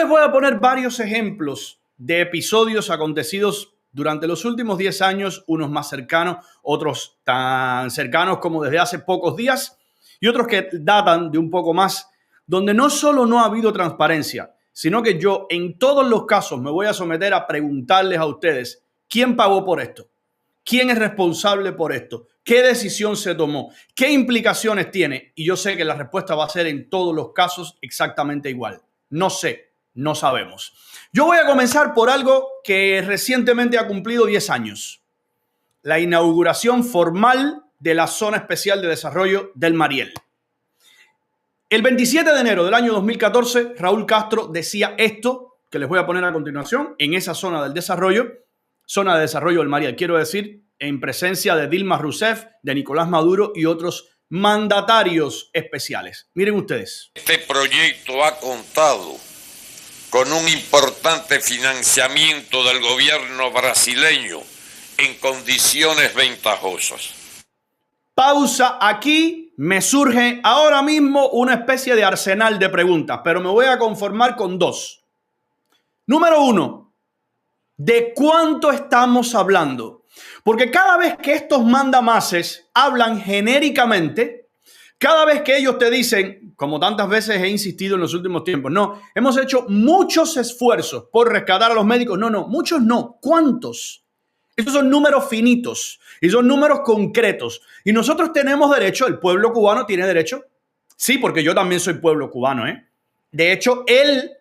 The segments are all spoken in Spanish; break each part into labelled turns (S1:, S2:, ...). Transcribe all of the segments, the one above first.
S1: les voy a poner varios ejemplos de episodios acontecidos durante los últimos 10 años, unos más cercanos, otros tan cercanos como desde hace pocos días y otros que datan de un poco más, donde no solo no ha habido transparencia, sino que yo en todos los casos me voy a someter a preguntarles a ustedes quién pagó por esto, quién es responsable por esto, qué decisión se tomó, qué implicaciones tiene. Y yo sé que la respuesta va a ser en todos los casos exactamente igual. No sé, no sabemos. Yo voy a comenzar por algo que recientemente ha cumplido 10 años. La inauguración formal de la Zona Especial de Desarrollo del Mariel. El 27 de enero del año 2014, Raúl Castro decía esto, que les voy a poner a continuación, en esa zona del desarrollo, zona de desarrollo del Mariel, quiero decir, en presencia de Dilma Rousseff, de Nicolás Maduro y otros mandatarios especiales. Miren ustedes.
S2: Este proyecto ha contado con un importante financiamiento del gobierno brasileño en condiciones ventajosas.
S1: Pausa. Aquí me surge ahora mismo una especie de arsenal de preguntas, pero me voy a conformar con dos. Número uno, ¿de cuánto estamos hablando? Porque cada vez que estos mandamases hablan genéricamente, cada vez que ellos te dicen, como tantas veces he insistido en los últimos tiempos, no, hemos hecho muchos esfuerzos por rescatar a los médicos. No, muchos no. ¿Cuántos? Estos son números finitos y son números concretos. Y nosotros tenemos derecho, el pueblo cubano tiene derecho. Sí, porque yo también soy pueblo cubano, ¿eh? De hecho, él,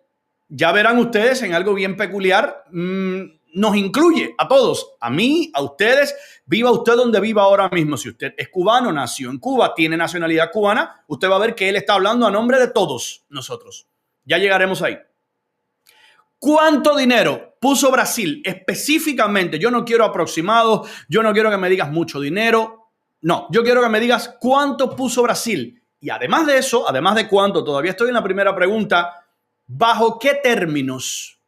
S1: ya verán ustedes en algo bien peculiar, nos incluye a todos, a mí, a ustedes, viva usted donde viva ahora mismo. Si usted es cubano, nació en Cuba, tiene nacionalidad cubana, usted va a ver que él está hablando a nombre de todos nosotros. Ya llegaremos ahí. ¿Cuánto dinero puso Brasil específicamente? Yo no quiero aproximados, yo no quiero que me digas mucho dinero. No, yo quiero que me digas cuánto puso Brasil. Y además de eso, además de cuánto, todavía estoy en la primera pregunta, ¿bajo qué términos?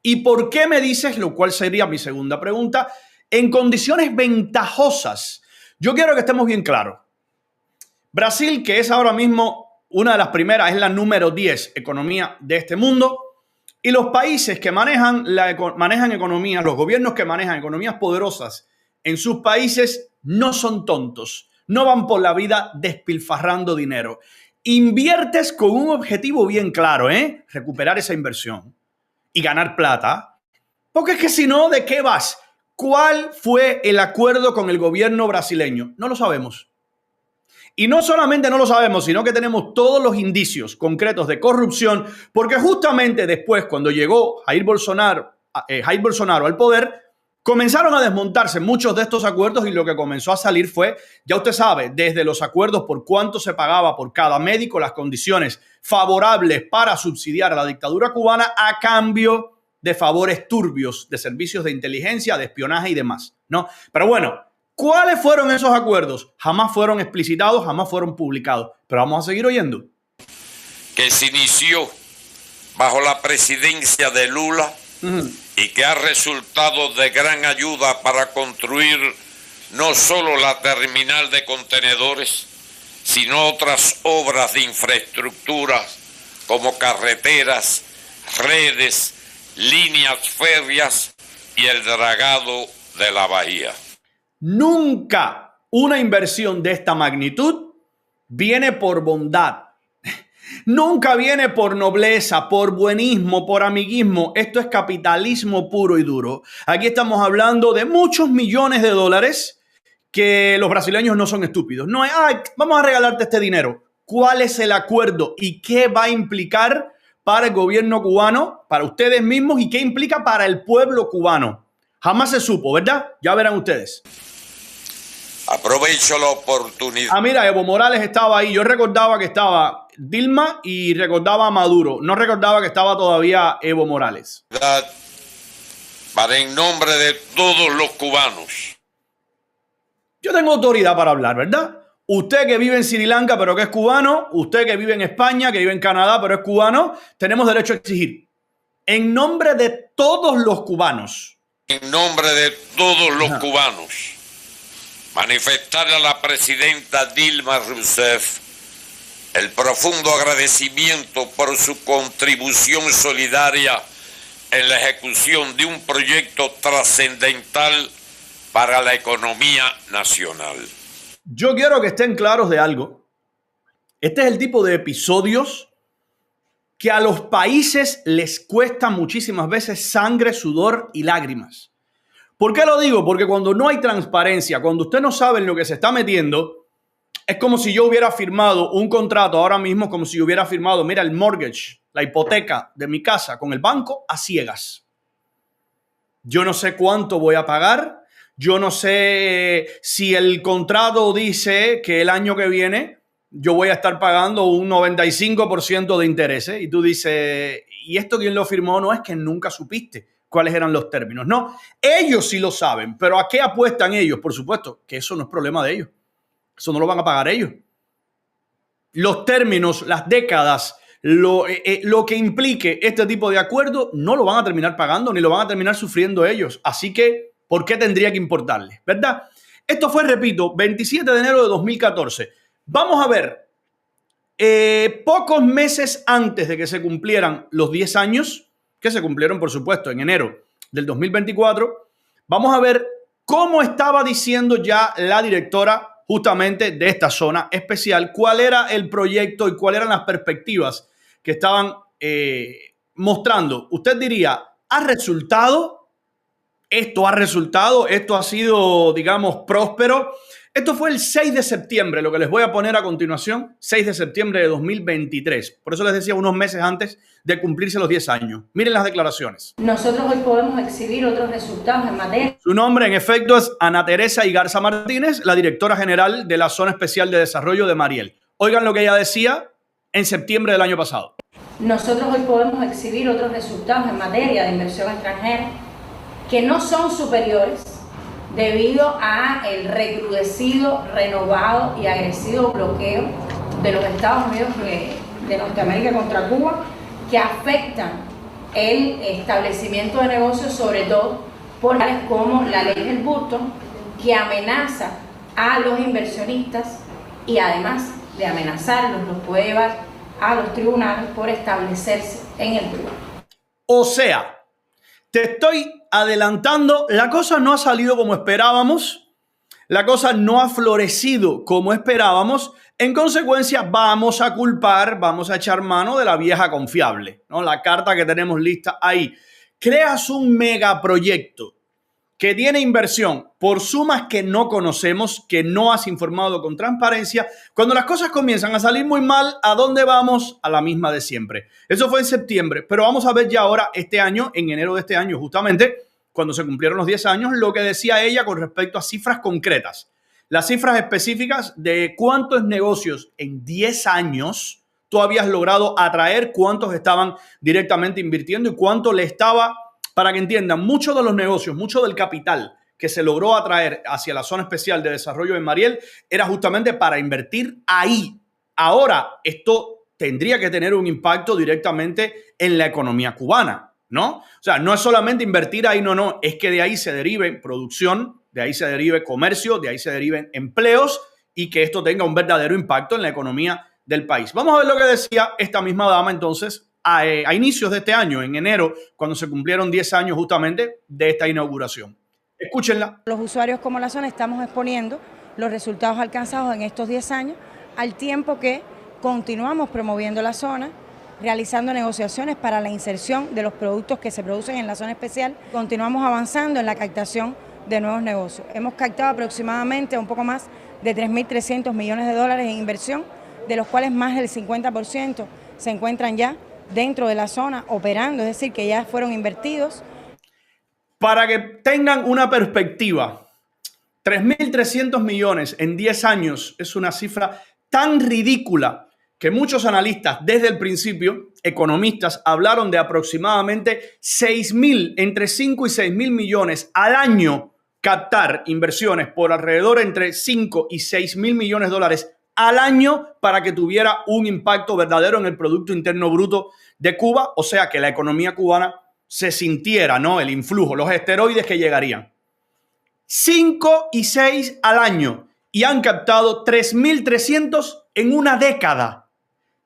S1: ¿Y por qué me dices, lo cual sería mi segunda pregunta, en condiciones ventajosas? Yo quiero que estemos bien claros. Brasil, que es ahora mismo una de las primeras, es la número 10 economía de este mundo. Y los países que manejan economías, los gobiernos que manejan economías poderosas en sus países no son tontos. No van por la vida despilfarrando dinero. Inviertes con un objetivo bien claro, recuperar esa inversión y ganar plata. Porque es que si no, ¿de qué vas? ¿Cuál fue el acuerdo con el gobierno brasileño? No lo sabemos. Y no solamente no lo sabemos, sino que tenemos todos los indicios concretos de corrupción, porque justamente después, cuando llegó Jair Bolsonaro al poder, comenzaron a desmontarse muchos de estos acuerdos y lo que comenzó a salir fue, ya usted sabe, desde los acuerdos por cuánto se pagaba por cada médico, las condiciones favorables para subsidiar a la dictadura cubana a cambio de favores turbios, de servicios de inteligencia, de espionaje y demás, ¿no? Pero bueno, ¿cuáles fueron esos acuerdos? Jamás fueron explicitados, jamás fueron publicados. Pero vamos a seguir oyendo.
S2: Que se inició bajo la presidencia de Lula y que ha resultado de gran ayuda para construir no solo la terminal de contenedores, sino otras obras de infraestructuras como carreteras, redes, líneas férreas y el dragado de la bahía.
S1: Nunca una inversión de esta magnitud viene por bondad. Nunca viene por nobleza, por buenismo, por amiguismo. Esto es capitalismo puro y duro. Aquí estamos hablando de muchos millones de dólares que los brasileños no son estúpidos. No es, vamos a regalarte este dinero. ¿Cuál es el acuerdo y qué va a implicar para el gobierno cubano, para ustedes mismos y qué implica para el pueblo cubano? Jamás se supo, ¿verdad? Ya verán ustedes.
S2: Aprovecho la oportunidad.
S1: Mira, Evo Morales estaba ahí. Yo recordaba que estaba Dilma y recordaba a Maduro. No recordaba que estaba todavía Evo Morales.
S2: Para en nombre de todos los cubanos.
S1: Yo tengo autoridad para hablar, ¿verdad? Usted que vive en Sri Lanka pero que es cubano, usted que vive en España, que vive en Canadá pero es cubano, tenemos derecho a exigir. En nombre de todos los cubanos.
S2: En nombre de todos los cubanos. Manifestar a la presidenta Dilma Rousseff el profundo agradecimiento por su contribución solidaria en la ejecución de un proyecto trascendental para la economía nacional.
S1: Yo quiero que estén claros de algo. Este es el tipo de episodios que a los países les cuesta muchísimas veces sangre, sudor y lágrimas. ¿Por qué lo digo? Porque cuando no hay transparencia, cuando usted no sabe en lo que se está metiendo, es como si yo hubiera firmado un contrato ahora mismo, como si yo hubiera firmado, mira, el mortgage, la hipoteca de mi casa con el banco a ciegas. Yo no sé cuánto voy a pagar, yo no sé si el contrato dice que el año que viene yo voy a estar pagando un 95% de intereses. Y tú dices, ¿y esto quién lo firmó? No, es que nunca supiste cuáles eran los términos. No, ellos sí lo saben, pero ¿a qué apuestan ellos? Por supuesto que eso no es problema de ellos. Eso no lo van a pagar ellos. Los términos, las décadas, lo que implique este tipo de acuerdo, no lo van a terminar pagando ni lo van a terminar sufriendo ellos. Así que, ¿por qué tendría que importarles? ¿Verdad? Esto fue, repito, 27 de enero de 2014. Vamos a ver, pocos meses antes de que se cumplieran los 10 años, que se cumplieron, por supuesto, en enero del 2024, vamos a ver cómo estaba diciendo ya la directora justamente de esta zona especial, cuál era el proyecto y cuáles eran las perspectivas que estaban mostrando. Usted diría, ¿ha resultado? ¿Esto ha resultado? ¿Esto ha sido, digamos, próspero? Esto fue el 6 de septiembre, lo que les voy a poner a continuación, 6 de septiembre de 2023. Por eso les decía unos meses antes de cumplirse los 10 años. Miren las declaraciones.
S3: Nosotros hoy podemos exhibir otros resultados en materia.
S1: Su nombre, en efecto, es Ana Teresa Igarza Martínez, la directora general de la Zona Especial de Desarrollo de Mariel. Oigan lo que ella decía en septiembre del año pasado.
S3: Nosotros hoy podemos exhibir otros resultados en materia de inversión extranjera que no son superiores debido a el recrudecido, renovado y agresivo bloqueo de los Estados Unidos de Norteamérica contra Cuba, que afectan el establecimiento de negocios, sobre todo por leyes como la ley del Burton, que amenaza a los inversionistas y además de amenazarlos, los puede llevar a los tribunales por establecerse en el tribunal.
S1: O sea, te estoy adelantando, la cosa no ha salido como esperábamos, la cosa no ha florecido como esperábamos, en consecuencia vamos a culpar, vamos a echar mano de la vieja confiable, ¿no? La carta que tenemos lista ahí. Creas un megaproyecto que tiene inversión por sumas que no conocemos, que no has informado con transparencia. Cuando las cosas comienzan a salir muy mal, ¿a dónde vamos? A la misma de siempre. Eso fue en septiembre, pero vamos a ver ya ahora este año, en enero de este año, justamente cuando se cumplieron los 10 años, lo que decía ella con respecto a cifras concretas. Las cifras específicas de cuántos negocios en 10 años tú habías logrado atraer, cuántos estaban directamente invirtiendo y cuánto le estaba, para que entiendan, muchos de los negocios, mucho del capital que se logró atraer hacia la zona especial de desarrollo de Mariel era justamente para invertir ahí. Ahora, esto tendría que tener un impacto directamente en la economía cubana, ¿no? O sea, no es solamente invertir ahí, no, es que de ahí se derive producción, de ahí se derive comercio, de ahí se deriven empleos y que esto tenga un verdadero impacto en la economía del país. Vamos a ver lo que decía esta misma dama entonces a inicios de este año, en enero, cuando se cumplieron 10 años justamente de esta inauguración. Escúchenla.
S4: Los usuarios como la zona estamos exponiendo los resultados alcanzados en estos 10 años, al tiempo que continuamos promoviendo la zona, realizando negociaciones para la inserción de los productos que se producen en la zona especial. Continuamos avanzando en la captación de nuevos negocios. Hemos captado aproximadamente un poco más de 3.300 millones de dólares en inversión, de los cuales más del 50% se encuentran ya dentro de la zona operando, es decir, que ya fueron invertidos.
S1: Para que tengan una perspectiva, 3.300 millones en 10 años es una cifra tan ridícula que muchos analistas desde el principio, economistas, hablaron de aproximadamente 6.000, entre 5 y 6.000 millones al año captar inversiones por alrededor entre 5 y 6.000 millones de dólares al año para que tuviera un impacto verdadero en el Producto Interno Bruto de Cuba, o sea, que la economía cubana se sintiera, ¿no? El influjo, los esteroides que llegarían. 5 y 6 al año y han captado 3.300 en una década.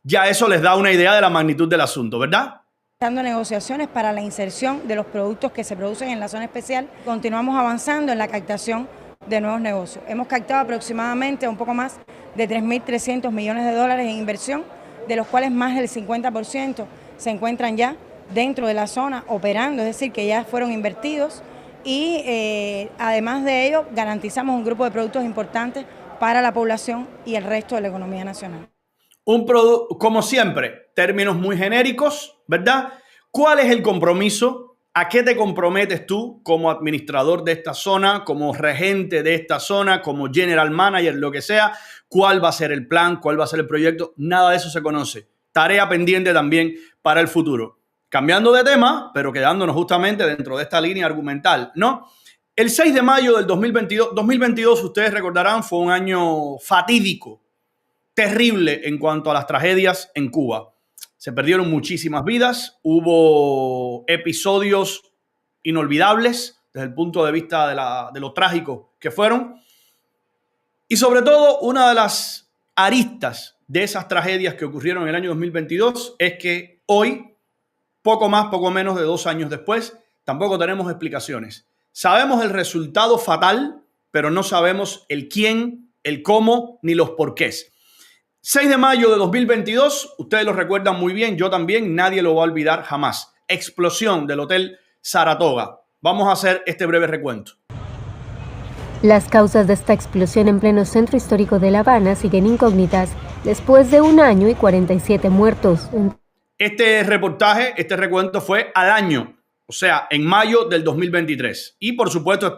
S1: Ya eso les da una idea de la magnitud del asunto, ¿verdad?
S4: Dando negociaciones para la inserción de los productos que se producen en la zona especial. Continuamos avanzando en la captación de nuevos negocios. Hemos captado aproximadamente un poco más de 3.300 millones de dólares en inversión, de los cuales más del 50% se encuentran ya dentro de la zona operando, es decir, que ya fueron invertidos y además de ello garantizamos un grupo de productos importantes para la población y el resto de la economía nacional.
S1: Como siempre, términos muy genéricos, ¿verdad? ¿Cuál es el compromiso? ¿A qué te comprometes tú como administrador de esta zona, como regente de esta zona, como general manager, lo que sea? ¿Cuál va a ser el plan? ¿Cuál va a ser el proyecto? Nada de eso se conoce. Tarea pendiente también para el futuro. Cambiando de tema, pero quedándonos justamente dentro de esta línea argumental, ¿no? El 6 de mayo del 2022, ustedes recordarán, fue un año fatídico, terrible en cuanto a las tragedias en Cuba. Se perdieron muchísimas vidas, hubo episodios inolvidables desde el punto de vista de lo trágico que fueron. Y sobre todo, una de las aristas de esas tragedias que ocurrieron en el año 2022 es que hoy, poco más, poco menos de 2 años después, tampoco tenemos explicaciones. Sabemos el resultado fatal, pero no sabemos el quién, el cómo, ni los porqués. 6 de mayo de 2022, ustedes lo recuerdan muy bien, yo también, nadie lo va a olvidar jamás. Explosión del Hotel Saratoga. Vamos a hacer este breve recuento.
S5: Las causas de esta explosión en pleno centro histórico de La Habana siguen incógnitas después de 1 año y 47 muertos.
S1: Este recuento fue al año, o sea, en mayo del 2023. Y por supuesto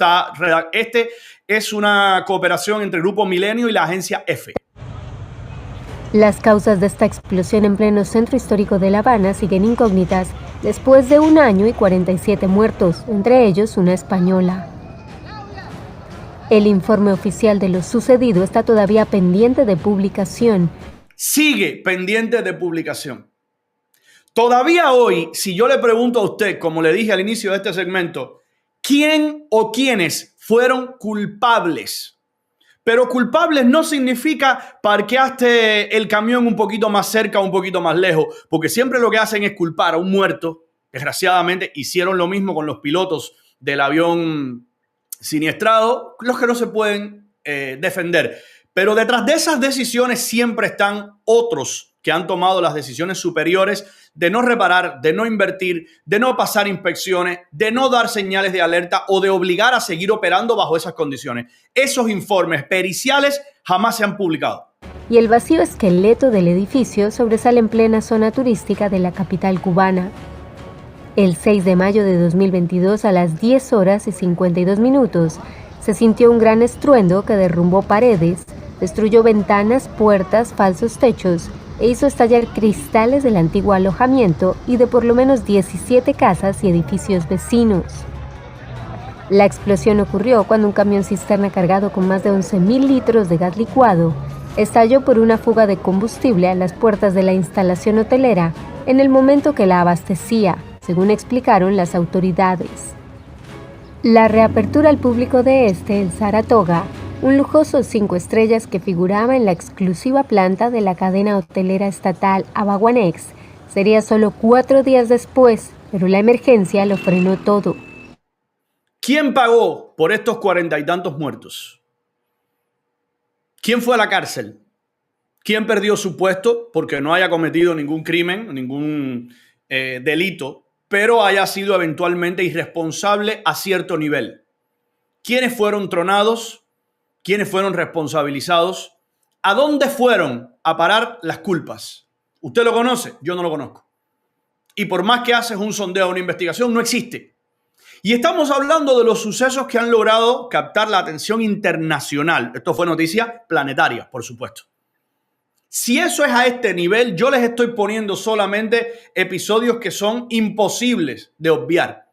S1: este es una cooperación entre Grupo Milenio y la agencia EFE.
S5: Las causas de esta explosión en pleno centro histórico de La Habana siguen incógnitas después de 1 año y 47 muertos, entre ellos una española. El informe oficial de lo sucedido está todavía pendiente de publicación.
S1: Sigue pendiente de publicación. Todavía hoy, si yo le pregunto a usted, como le dije al inicio de este segmento, ¿quién o quiénes fueron culpables? Pero culpables no significa parqueaste el camión un poquito más cerca o un poquito más lejos, porque siempre lo que hacen es culpar a un muerto. Desgraciadamente hicieron lo mismo con los pilotos del avión siniestrado, los que no se pueden defender. Pero detrás de esas decisiones siempre están otros que han tomado las decisiones superiores de no reparar, de no invertir, de no pasar inspecciones, de no dar señales de alerta o de obligar a seguir operando bajo esas condiciones. Esos informes periciales jamás se han publicado.
S5: Y el vacío esqueleto del edificio sobresale en plena zona turística de la capital cubana. El 6 de mayo de 2022 a las 10 horas y 52 minutos se sintió un gran estruendo que derrumbó paredes, destruyó ventanas, puertas, falsos techos e hizo estallar cristales del antiguo alojamiento y de por lo menos 17 casas y edificios vecinos. La explosión ocurrió cuando un camión cisterna cargado con más de 11.000 litros de gas licuado estalló por una fuga de combustible a las puertas de la instalación hotelera en el momento que la abastecía, según explicaron las autoridades. La reapertura al público de el Saratoga, un lujoso 5 estrellas que figuraba en la exclusiva planta de la cadena hotelera estatal Abaguanex, sería solo 4 días después, pero la emergencia lo frenó todo.
S1: ¿Quién pagó por estos 40 y tantos muertos? ¿Quién fue a la cárcel? ¿Quién perdió su puesto porque no haya cometido ningún crimen, ningún delito, pero haya sido eventualmente irresponsable a cierto nivel? ¿Quiénes fueron tronados? ¿Quiénes fueron responsabilizados? ¿A dónde fueron a parar las culpas? ¿Usted lo conoce? Yo no lo conozco. Y por más que haces un sondeo o una investigación, no existe. Y estamos hablando de los sucesos que han logrado captar la atención internacional. Esto fue noticia planetaria, por supuesto. Si eso es a este nivel, yo les estoy poniendo solamente episodios que son imposibles de obviar.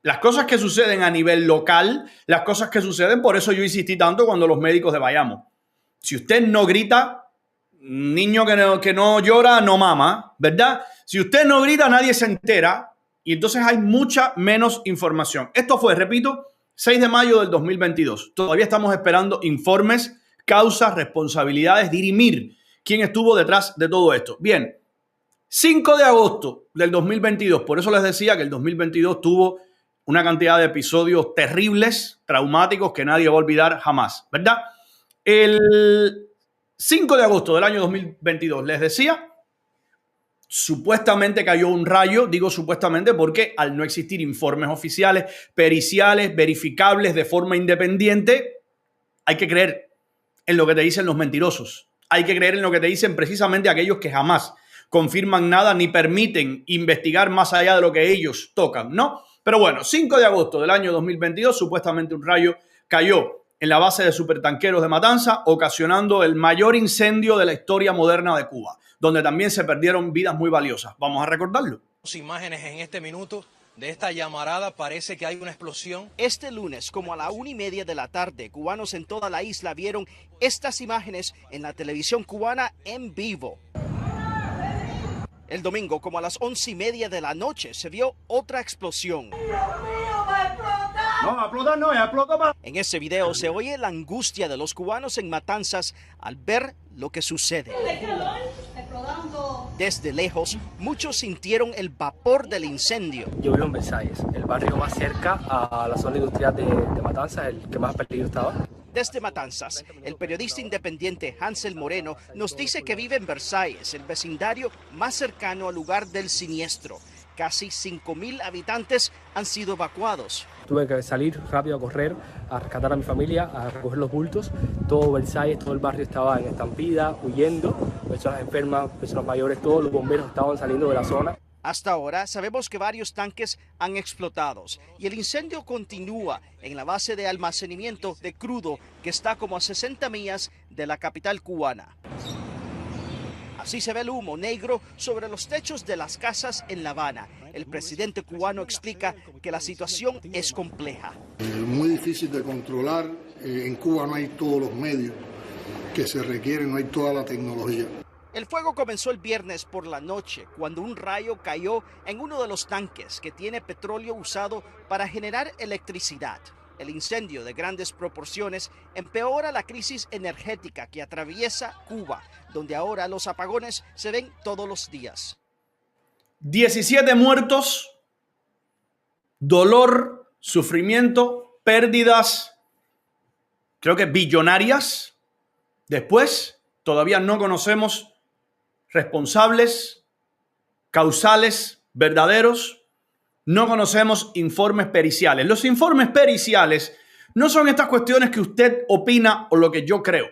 S1: Las cosas que suceden a nivel local, las cosas que suceden, por eso yo insistí tanto cuando los médicos de Bayamo. Si usted no grita, niño que no llora, no mama, ¿verdad? Si usted no grita, nadie se entera y entonces hay mucha menos información. Esto fue, repito, 6 de mayo del 2022. Todavía estamos esperando informes, causas, responsabilidades, dirimir quién estuvo detrás de todo esto. Bien, 5 de agosto del 2022, por eso les decía que el 2022 tuvo una cantidad de episodios terribles, traumáticos, que nadie va a olvidar jamás, ¿verdad? El 5 de agosto del año 2022, les decía, supuestamente cayó un rayo, digo supuestamente porque al no existir informes oficiales, periciales, verificables de forma independiente, hay que creer en lo que te dicen los mentirosos. Hay que creer en lo que te dicen precisamente aquellos que jamás confirman nada ni permiten investigar más allá de lo que ellos tocan, ¿no? Pero bueno, 5 de agosto del año 2022, supuestamente un rayo cayó en la base de supertanqueros de Matanza, ocasionando el mayor incendio de la historia moderna de Cuba, donde también se perdieron vidas muy valiosas. Vamos a recordarlo.
S6: Imágenes en este minuto de esta llamarada, parece que hay una explosión.
S7: Este lunes, como a la 1:30 de la tarde, cubanos en toda la isla vieron estas imágenes en la televisión cubana en vivo. El domingo, como a las 11:30 de la noche, se vio otra explosión. ¡Dios mío, va a explotar! No, va a explotar, no, ya explotó más. En ese video se oye la angustia de los cubanos en Matanzas al ver lo que sucede. Desde lejos, muchos sintieron el vapor del incendio.
S8: Yo vivo en Versalles, el barrio más cerca a la zona industrial de Matanzas, el que más perdido estaba.
S7: Desde Matanzas, el periodista independiente Hansel Moreno nos dice que vive en Versalles, el vecindario más cercano al lugar del siniestro. Casi 5.000 habitantes han sido evacuados.
S8: Tuve que salir rápido a correr, a rescatar a mi familia, a recoger los bultos. Todo Versalles, todo el barrio estaba en estampida, huyendo. Personas enfermas, personas mayores, todos los bomberos estaban saliendo de la zona.
S7: Hasta ahora sabemos que varios tanques han explotado y el incendio continúa en la base de almacenamiento de crudo que está como a 60 millas de la capital cubana. Así se ve el humo negro sobre los techos de las casas en La Habana. El presidente cubano explica que la situación es compleja.
S9: Muy difícil de controlar. En Cuba no hay todos los medios que se requieren, no hay toda la tecnología.
S7: El fuego comenzó el viernes por la noche, cuando un rayo cayó en uno de los tanques que tiene petróleo usado para generar electricidad. El incendio de grandes proporciones empeora la crisis energética que atraviesa Cuba, donde ahora los apagones se ven todos los días.
S1: 17 muertos, dolor, sufrimiento, pérdidas, creo que billonarias. Después, todavía no conocemos responsables, causales, verdaderos. No conocemos informes periciales. Los informes periciales no son estas cuestiones que usted opina o lo que yo creo.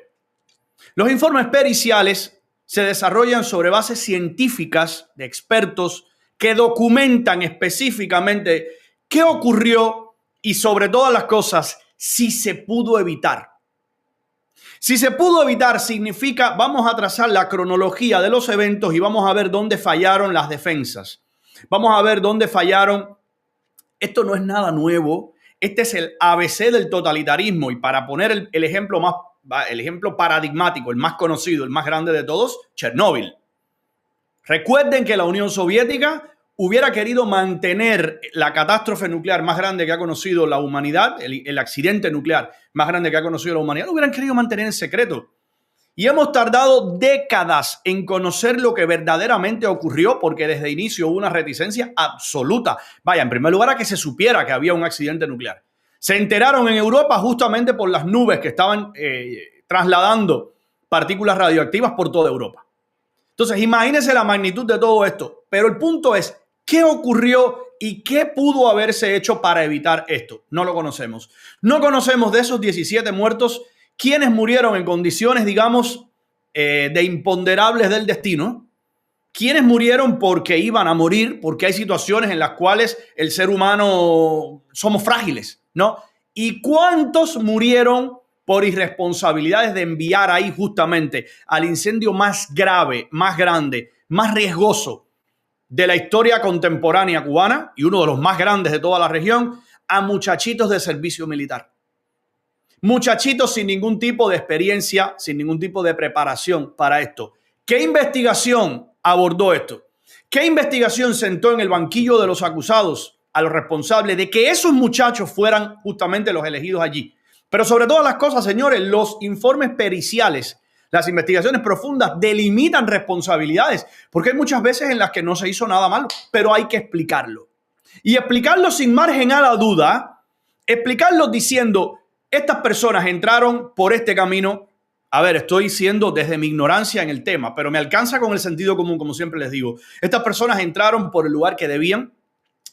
S1: Los informes periciales se desarrollan sobre bases científicas de expertos que documentan específicamente qué ocurrió y, sobre todas las cosas, si se pudo evitar. Si se pudo evitar significa vamos a trazar la cronología de los eventos y vamos a ver dónde fallaron las defensas. Vamos a ver dónde fallaron. Esto no es nada nuevo. Este es el ABC del totalitarismo. Y para poner el ejemplo paradigmático, el más conocido, el más grande de todos, Chernóbil. Recuerden que la Unión Soviética hubiera querido mantener la catástrofe nuclear más grande que ha conocido la humanidad, el accidente nuclear más grande que ha conocido la humanidad, lo hubieran querido mantener en secreto. Y hemos tardado décadas en conocer lo que verdaderamente ocurrió, porque desde el inicio hubo una reticencia absoluta. Vaya, en primer lugar, a que se supiera que había un accidente nuclear. Se enteraron en Europa justamente por las nubes que estaban trasladando partículas radioactivas por toda Europa. Entonces, imagínense la magnitud de todo esto. Pero el punto es, ¿qué ocurrió y qué pudo haberse hecho para evitar esto? No lo conocemos. No conocemos de esos 17 muertos quiénes murieron en condiciones, digamos, de imponderables del destino. Quiénes murieron porque iban a morir, porque hay situaciones en las cuales el ser humano somos frágiles, ¿no? Y cuántos murieron por irresponsabilidades de enviar ahí justamente al incendio más grave, más grande, más riesgoso de la historia contemporánea cubana y uno de los más grandes de toda la región, a muchachitos de servicio militar. Muchachitos sin ningún tipo de experiencia, sin ningún tipo de preparación para esto. ¿Qué investigación abordó esto? ¿Qué investigación sentó en el banquillo de los acusados a los responsables de que esos muchachos fueran justamente los elegidos allí? Pero sobre todas las cosas, señores, los informes periciales, Las investigaciones profundas delimitan responsabilidades, porque hay muchas veces en las que no se hizo nada malo, pero hay que explicarlo. Y explicarlo sin margen a la duda, explicarlo diciendo, estas personas entraron por este camino. A ver, estoy diciendo desde mi ignorancia en el tema, pero me alcanza con el sentido común, como siempre les digo. Estas personas entraron por el lugar que debían,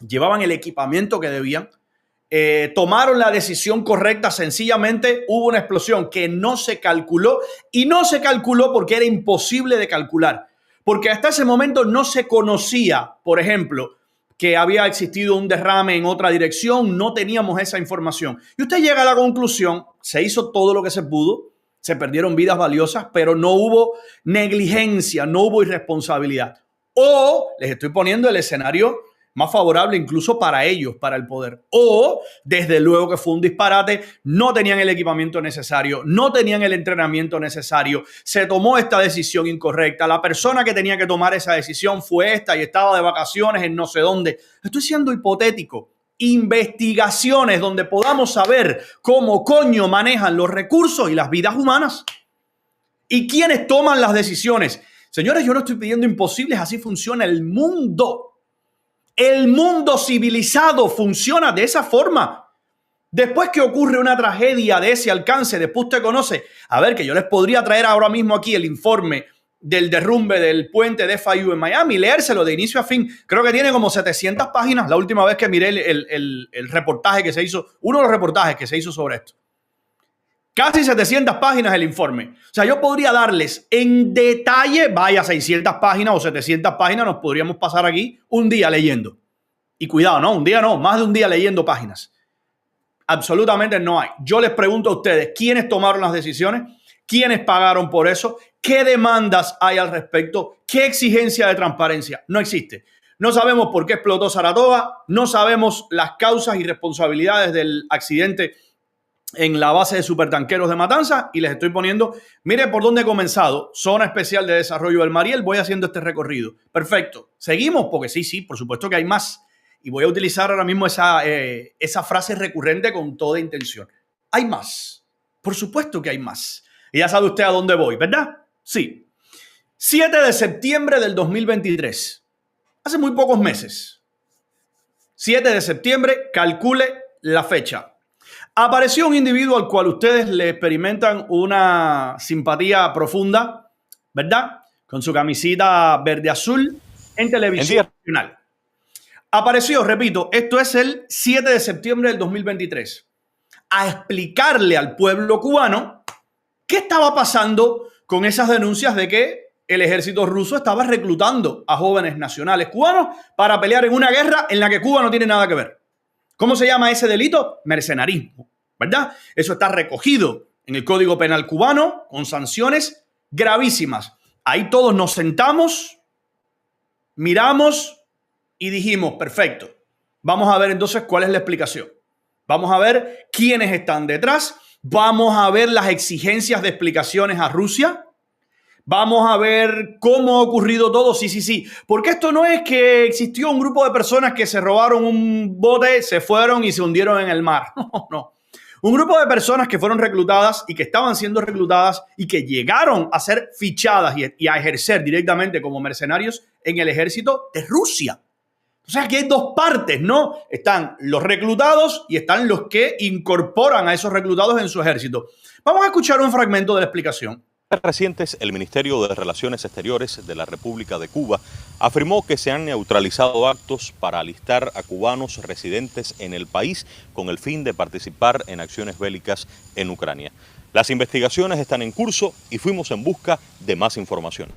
S1: llevaban el equipamiento que debían, tomaron la decisión correcta, sencillamente hubo una explosión que no se calculó y no se calculó porque era imposible de calcular. Porque hasta ese momento no se conocía, por ejemplo, que había existido un derrame en otra dirección, no teníamos esa información. Y usted llega a la conclusión, se hizo todo lo que se pudo, se perdieron vidas valiosas, pero no hubo negligencia, no hubo irresponsabilidad. O les estoy poniendo el escenario más favorable incluso para ellos, para el poder. O, desde luego que fue un disparate, no tenían el equipamiento necesario, no tenían el entrenamiento necesario, se tomó esta decisión incorrecta, la persona que tenía que tomar esa decisión fue esta y estaba de vacaciones en no sé dónde. Estoy siendo hipotético. Investigaciones donde podamos saber cómo coño manejan los recursos y las vidas humanas. ¿Y quiénes toman las decisiones? Señores, yo no estoy pidiendo imposibles, así funciona el mundo. El mundo civilizado funciona de esa forma. Después que ocurre una tragedia de ese alcance, después usted conoce, a ver, que yo les podría traer ahora mismo aquí el informe del derrumbe del puente de FIU en Miami, leérselo de inicio a fin. Creo que tiene como 700 páginas. La última vez que miré el reportaje que se hizo, uno de los reportajes que se hizo sobre esto. Casi 700 páginas el informe. O sea, yo podría darles en detalle, vaya 600 páginas o 700 páginas, nos podríamos pasar aquí un día leyendo. Y cuidado, no, un día no, más de un día leyendo páginas. Absolutamente no hay. Yo les pregunto a ustedes, ¿quiénes tomaron las decisiones? ¿Quiénes pagaron por eso? ¿Qué demandas hay al respecto? ¿Qué exigencia de transparencia? No existe. No sabemos por qué explotó Saratoga, no sabemos las causas y responsabilidades del accidente en la base de supertanqueros de Matanzas y les estoy poniendo, mire por dónde he comenzado, zona especial de desarrollo del Mariel, voy haciendo este recorrido. Perfecto, seguimos porque sí, por supuesto que hay más y voy a utilizar ahora mismo esa frase recurrente con toda intención. Hay más, por supuesto que hay más. Y ya sabe usted a dónde voy, ¿verdad? Sí. 7 de septiembre del 2023, hace muy pocos meses. 7 de septiembre, calcule la fecha. Apareció un individuo al cual ustedes le experimentan una simpatía profunda, ¿verdad? Con su camisita verde-azul en televisión nacional. Apareció, repito, esto es el 7 de septiembre del 2023, a explicarle al pueblo cubano qué estaba pasando con esas denuncias de que el ejército ruso estaba reclutando a jóvenes nacionales cubanos para pelear en una guerra en la que Cuba no tiene nada que ver. ¿Cómo se llama ese delito? Mercenarismo, ¿verdad? Eso está recogido en el Código Penal cubano con sanciones gravísimas. Ahí todos nos sentamos, miramos y dijimos, perfecto, vamos a ver entonces cuál es la explicación. Vamos a ver quiénes están detrás. Vamos a ver las exigencias de explicaciones a Rusia. Vamos a ver cómo ha ocurrido todo. Sí. Porque esto no es que existió un grupo de personas que se robaron un bote, se fueron y se hundieron en el mar. No. Un grupo de personas que fueron reclutadas y que estaban siendo reclutadas y que llegaron a ser fichadas y a ejercer directamente como mercenarios en el ejército de Rusia. O sea, aquí hay dos partes, ¿no? Están los reclutados y están los que incorporan a esos reclutados en su ejército. Vamos a escuchar un fragmento de la explicación.
S10: Recientes, el Ministerio de Relaciones Exteriores de la República de Cuba afirmó que se han neutralizado actos para alistar a cubanos residentes en el país con el fin de participar en acciones bélicas en Ucrania. Las investigaciones están en curso y fuimos en busca de más información.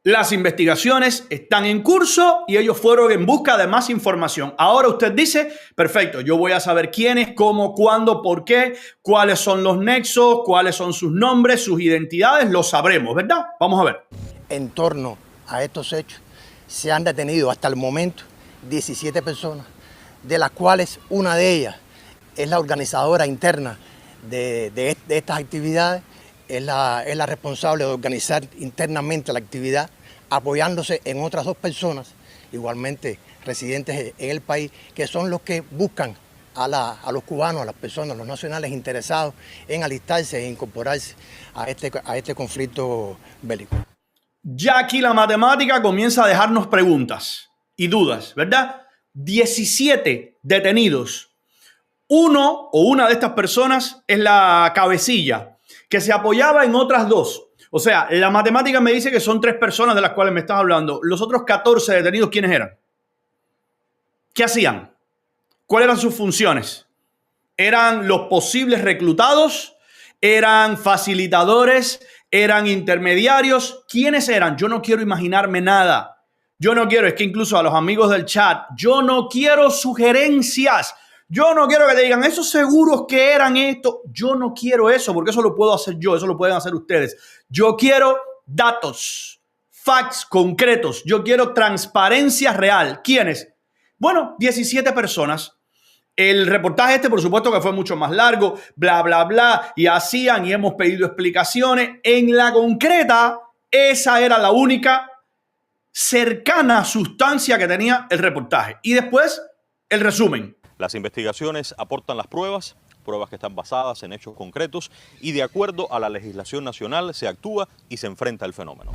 S1: Las investigaciones están en curso y ellos fueron en busca de más información. Ahora usted dice, perfecto, yo voy a saber quiénes, cómo, cuándo, por qué, cuáles son los nexos, cuáles son sus nombres, sus identidades, lo sabremos, ¿verdad? Vamos a ver.
S11: En torno a estos hechos se han detenido hasta el momento 17 personas, de las cuales una de ellas es la organizadora interna de estas actividades. Es la responsable de organizar internamente la actividad, apoyándose en otras dos personas, igualmente residentes en el país, que son los que buscan a los cubanos, a las personas, a los nacionales interesados en alistarse e incorporarse a este conflicto bélico.
S1: Ya aquí la matemática comienza a dejarnos preguntas y dudas, ¿verdad? 17 detenidos. Uno o una de estas personas es la cabecilla, que se apoyaba en otras dos. O sea, la matemática me dice que son 3 personas de las cuales me estás hablando. Los otros 14 detenidos, ¿quiénes eran? ¿Qué hacían? ¿Cuáles eran sus funciones? ¿Eran los posibles reclutados? ¿Eran facilitadores? ¿Eran intermediarios? ¿Quiénes eran? Yo no quiero imaginarme nada. Yo no quiero, es que incluso a los amigos del chat, yo no quiero sugerencias. Yo no quiero que te digan, esos seguros que eran esto. Yo no quiero eso, porque eso lo puedo hacer yo, eso lo pueden hacer ustedes. Yo quiero datos, facts concretos. Yo quiero transparencia real. ¿Quiénes? Bueno, 17 personas. El reportaje por supuesto que fue mucho más largo, bla, bla, bla, y hacían y hemos pedido explicaciones. En la concreta, esa era la única cercana sustancia que tenía el reportaje. Y después, el resumen.
S10: Las investigaciones aportan las pruebas que están basadas en hechos concretos y de acuerdo a la legislación nacional se actúa y se enfrenta el fenómeno.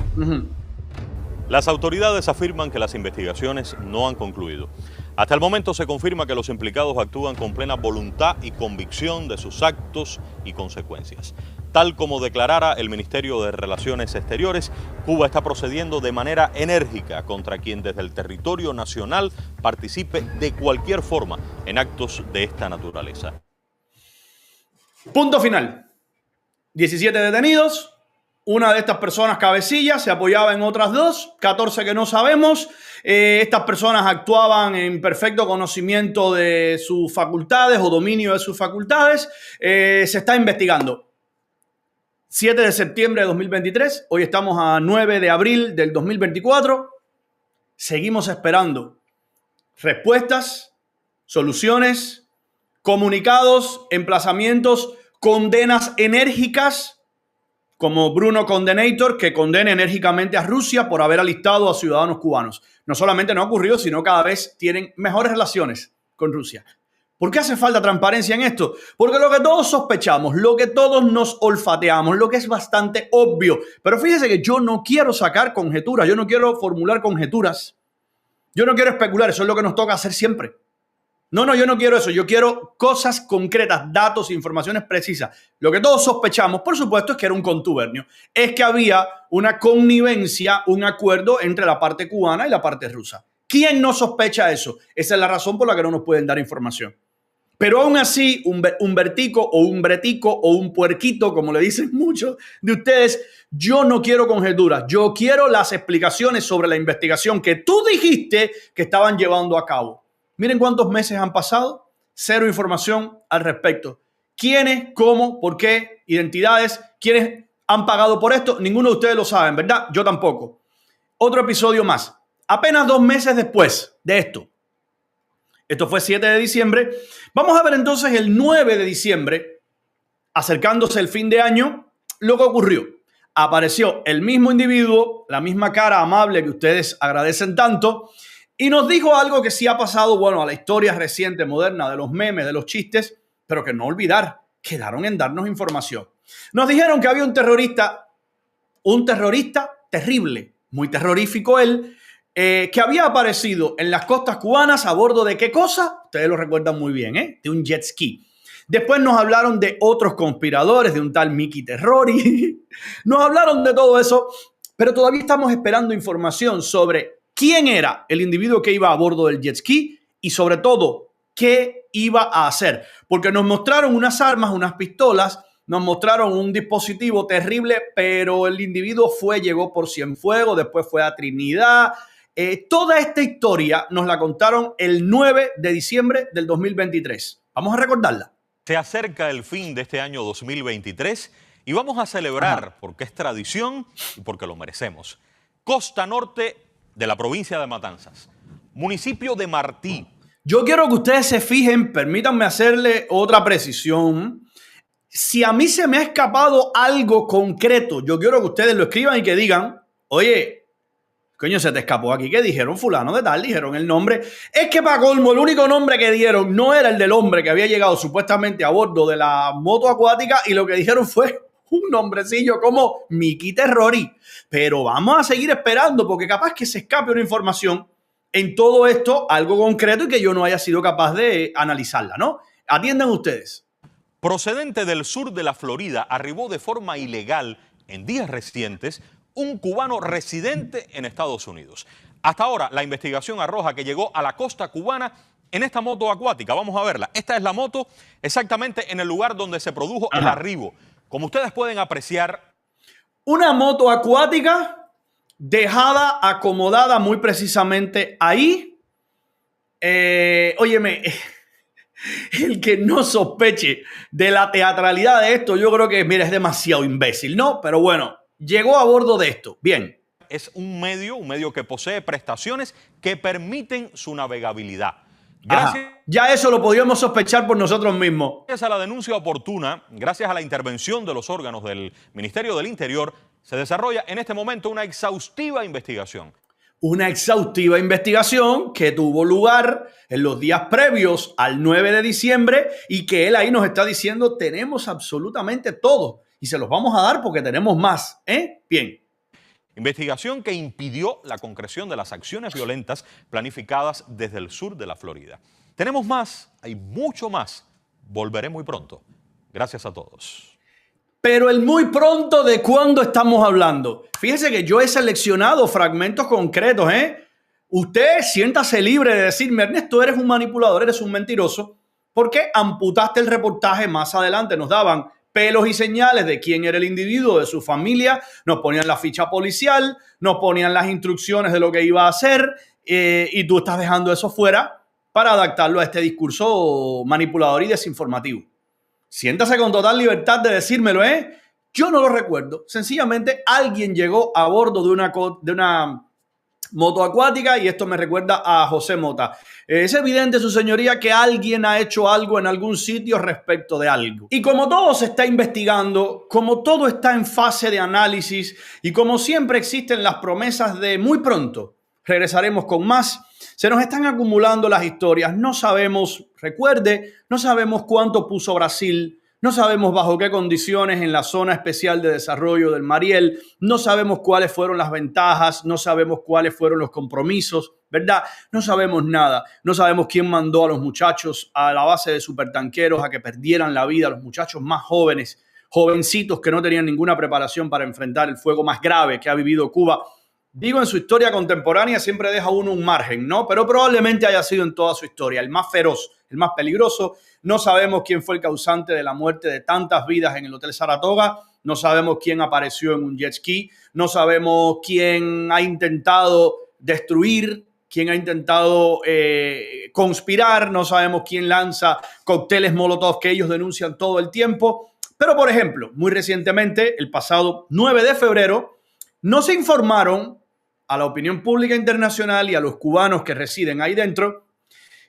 S10: Las autoridades afirman que las investigaciones no han concluido. Hasta el momento se confirma que los implicados actúan con plena voluntad y convicción de sus actos y consecuencias. Tal como declarara el Ministerio de Relaciones Exteriores, Cuba está procediendo de manera enérgica contra quien desde el territorio nacional participe de cualquier forma en actos de esta naturaleza.
S1: Punto final. 17 detenidos. Una de estas personas cabecilla se apoyaba en otras 2, 14 que no sabemos. Estas personas actuaban en perfecto conocimiento de sus facultades o dominio de sus facultades. Se está investigando. 7 de septiembre de 2023. Hoy estamos a 9 de abril del 2024. Seguimos esperando respuestas, soluciones, comunicados, emplazamientos, condenas enérgicas, como Bruno Condenator, que condena enérgicamente a Rusia por haber alistado a ciudadanos cubanos. No solamente no ha ocurrido, sino cada vez tienen mejores relaciones con Rusia. ¿Por qué hace falta transparencia en esto? Porque lo que todos sospechamos, lo que todos nos olfateamos, lo que es bastante obvio. Pero fíjese que yo no quiero sacar conjeturas, yo no quiero formular conjeturas. Yo no quiero especular, eso es lo que nos toca hacer siempre. No, yo no quiero eso. Yo quiero cosas concretas, datos, informaciones precisas. Lo que todos sospechamos, por supuesto, es que era un contubernio. Es que había una connivencia, un acuerdo entre la parte cubana y la parte rusa. ¿Quién no sospecha eso? Esa es la razón por la que no nos pueden dar información. Pero aún así, un vertico o un bretico o un puerquito, como le dicen muchos de ustedes, yo no quiero conjeturas. Yo quiero las explicaciones sobre la investigación que tú dijiste que estaban llevando a cabo. Miren cuántos meses han pasado, 0 información al respecto. ¿Quiénes, cómo, por qué, identidades, quiénes han pagado por esto? Ninguno de ustedes lo saben, ¿verdad? Yo tampoco. Otro episodio más. Apenas 2 meses después de esto. Esto fue 7 de diciembre. Vamos a ver entonces el 9 de diciembre, acercándose el fin de año, lo que ocurrió. Apareció el mismo individuo, la misma cara amable que ustedes agradecen tanto, y nos dijo algo que sí ha pasado, bueno, a la historia reciente, moderna, de los memes, de los chistes, pero que no olvidar, quedaron en darnos información. Nos dijeron que había un terrorista terrible, muy terrorífico él, que había aparecido en las costas cubanas a bordo de ¿qué cosa? Ustedes lo recuerdan muy bien, de un jet ski. Después nos hablaron de otros conspiradores, de un tal Mickey Terrori. Nos hablaron de todo eso, pero todavía estamos esperando información sobre quién era el individuo que iba a bordo del jet ski y sobre todo qué iba a hacer. Porque nos mostraron unas armas, unas pistolas, nos mostraron un dispositivo terrible, pero el individuo llegó por Cienfuegos, después fue a Trinidad. Toda esta historia nos la contaron el 9 de diciembre del 2023. Vamos a recordarla.
S10: Se acerca el fin de este año 2023 y vamos a celebrar porque es tradición y porque lo merecemos. Costa norte de la provincia de Matanzas, municipio de Martí.
S1: Yo quiero que ustedes se fijen, permítanme hacerle otra precisión. Si a mí se me ha escapado algo concreto, yo quiero que ustedes lo escriban y que digan, oye, Coño, se te escapó aquí que dijeron fulano de tal, dijeron el nombre. Es que para colmo, el único nombre que dieron no era el del hombre que había llegado supuestamente a bordo de la moto acuática y lo que dijeron fue un nombrecillo como Mickey Terrori. Pero vamos a seguir esperando porque capaz que se escape una información en todo esto, algo concreto y que yo no haya sido capaz de analizarla, ¿no? Atiendan ustedes.
S10: Procedente del sur de la Florida, arribó de forma ilegal en días recientes un cubano residente en Estados Unidos. Hasta ahora, la investigación arroja que llegó a la costa cubana en esta moto acuática. Vamos a verla. Esta es la moto exactamente en el lugar donde se produjo el arribo. Como ustedes pueden apreciar,
S1: una moto acuática dejada acomodada muy precisamente ahí. Óyeme, el que no sospeche de la teatralidad de esto, yo creo que, mira, es demasiado imbécil, ¿no? Pero bueno, llegó a bordo de esto. Bien.
S10: Es un medio que posee prestaciones que permiten su navegabilidad. Gracias.
S1: Ya eso lo podíamos sospechar por nosotros mismos.
S10: Gracias a la denuncia oportuna, gracias a la intervención de los órganos del Ministerio del Interior, se desarrolla en este momento una exhaustiva investigación.
S1: Una exhaustiva investigación que tuvo lugar en los días previos al 9 de diciembre y que él ahí nos está diciendo tenemos absolutamente todo y se los vamos a dar porque tenemos más. Bien.
S10: Investigación que impidió la concreción de las acciones violentas planificadas desde el sur de la Florida. Tenemos más, hay mucho más. Volveré muy pronto. Gracias a todos.
S1: Pero el muy pronto, ¿de cuándo estamos hablando? Fíjese que yo he seleccionado fragmentos concretos, Usted siéntase libre de decirme, Ernesto, eres un manipulador, eres un mentiroso, porque amputaste el reportaje más adelante. Nos daban pelos y señales de quién era el individuo, de su familia, nos ponían la ficha policial, nos ponían las instrucciones de lo que iba a hacer y tú estás dejando eso fuera para adaptarlo a este discurso manipulador y desinformativo. Siéntase con total libertad de decírmelo, Yo no lo recuerdo. Sencillamente alguien llegó a bordo de una moto acuática y esto me recuerda a José Mota. Es evidente, su señoría, que alguien ha hecho algo en algún sitio respecto de algo. Y como todo se está investigando, como todo está en fase de análisis y como siempre existen las promesas de muy pronto regresaremos con más, se nos están acumulando las historias. No sabemos, recuerde, no sabemos cuánto puso Brasil, no sabemos bajo qué condiciones en la zona especial de desarrollo del Mariel, no sabemos cuáles fueron las ventajas, no sabemos cuáles fueron los compromisos, ¿verdad? No sabemos nada, no sabemos quién mandó a los muchachos a la base de supertanqueros a que perdieran la vida, los muchachos más jóvenes, jovencitos que no tenían ninguna preparación para enfrentar el fuego más grave que ha vivido Cuba. Digo, en su historia contemporánea siempre deja uno un margen, ¿no? Pero probablemente haya sido en toda su historia el más feroz, el más peligroso. No sabemos quién fue el causante de la muerte de tantas vidas en el Hotel Saratoga. No sabemos quién apareció en un jet ski. No sabemos quién ha intentado destruir, quién ha intentado conspirar. No sabemos quién lanza cócteles Molotov que ellos denuncian todo el tiempo. Pero, por ejemplo, muy recientemente, el pasado 9 de febrero, no se informaron a la opinión pública internacional y a los cubanos que residen ahí dentro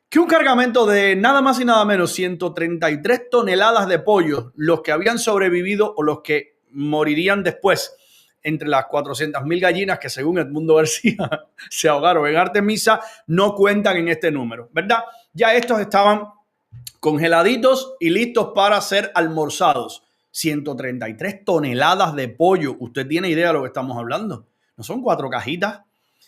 S1: que un cargamento de nada más y nada menos 133 toneladas de pollo, los que habían sobrevivido o los que morirían después, entre las 400.000 gallinas que según Edmundo García se ahogaron en Artemisa, no cuentan en este número, ¿verdad? Ya estos estaban congeladitos y listos para ser almorzados. 133 toneladas de pollo. ¿Usted tiene idea de lo que estamos hablando? No son 4 cajitas.